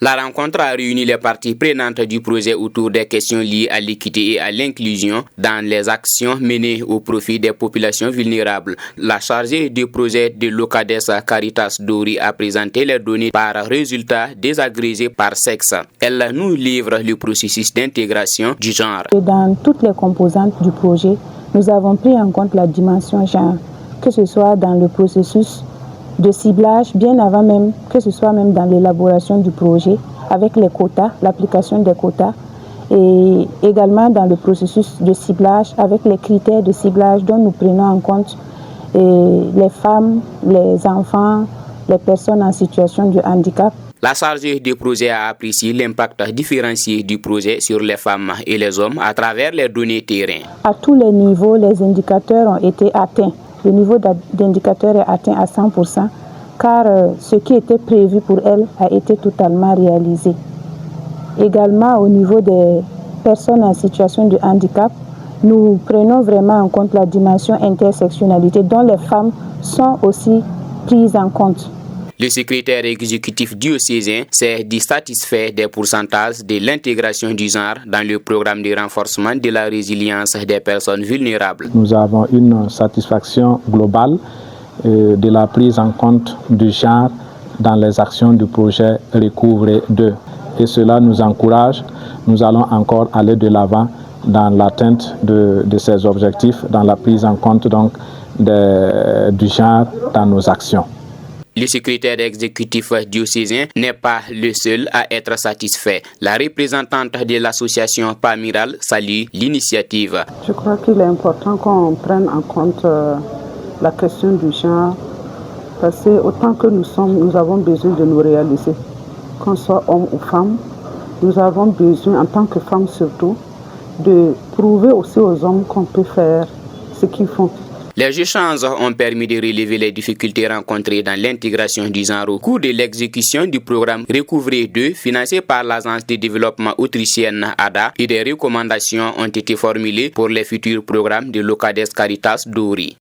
La rencontre a réuni les parties prenantes du projet autour des questions liées à l'équité et à l'inclusion dans les actions menées au profit des populations vulnérables. La chargée du projet de l'OCADES Caritas Dori a présenté les données par résultats désagrégés par sexe. Elle nous livre le processus d'intégration du genre. Dans toutes les composantes du projet, nous avons pris en compte la dimension genre, que ce soit dans le processus de ciblage, bien avant même, que ce soit même dans l'élaboration du projet, avec les quotas, l'application des quotas, et également dans le processus de ciblage, avec les critères de ciblage dont nous prenons en compte les femmes, les enfants, les personnes en situation de handicap. La chargée du projet a apprécié l'impact différencié du projet sur les femmes et les hommes à travers les données terrain. À tous les niveaux, les indicateurs ont été atteints. Le niveau d'indicateur est atteint à 100%, car ce qui était prévu pour elle a été totalement réalisé. Également, au niveau des personnes en situation de handicap, nous prenons vraiment en compte la dimension intersectionnalité dont les femmes sont aussi prises en compte. Le secrétaire exécutif diocésain s'est dit satisfait des pourcentages de l'intégration du genre dans le programme de renforcement de la résilience des personnes vulnérables. Nous avons une satisfaction globale de la prise en compte du genre dans les actions du projet Recouvrer 2. Et cela nous encourage. Nous allons encore aller de l'avant dans l'atteinte de ces objectifs, dans la prise en compte donc du genre dans nos actions. Le secrétaire exécutif diocésain n'est pas le seul à être satisfait. La représentante de l'association Pamiral salue l'initiative. Je crois qu'il est important qu'on prenne en compte la question du genre, parce que autant que nous sommes, nous avons besoin de nous réaliser. Qu'on soit homme ou femme, nous avons besoin, en tant que femmes surtout, de prouver aussi aux hommes qu'on peut faire ce qu'ils font. Les échanges ont permis de relever les difficultés rencontrées dans l'intégration du genre au cours de l'exécution du programme Recouvrer 2 financé par l'agence de développement autrichienne ADA et des recommandations ont été formulées pour les futurs programmes de l'OCADES Caritas Dori.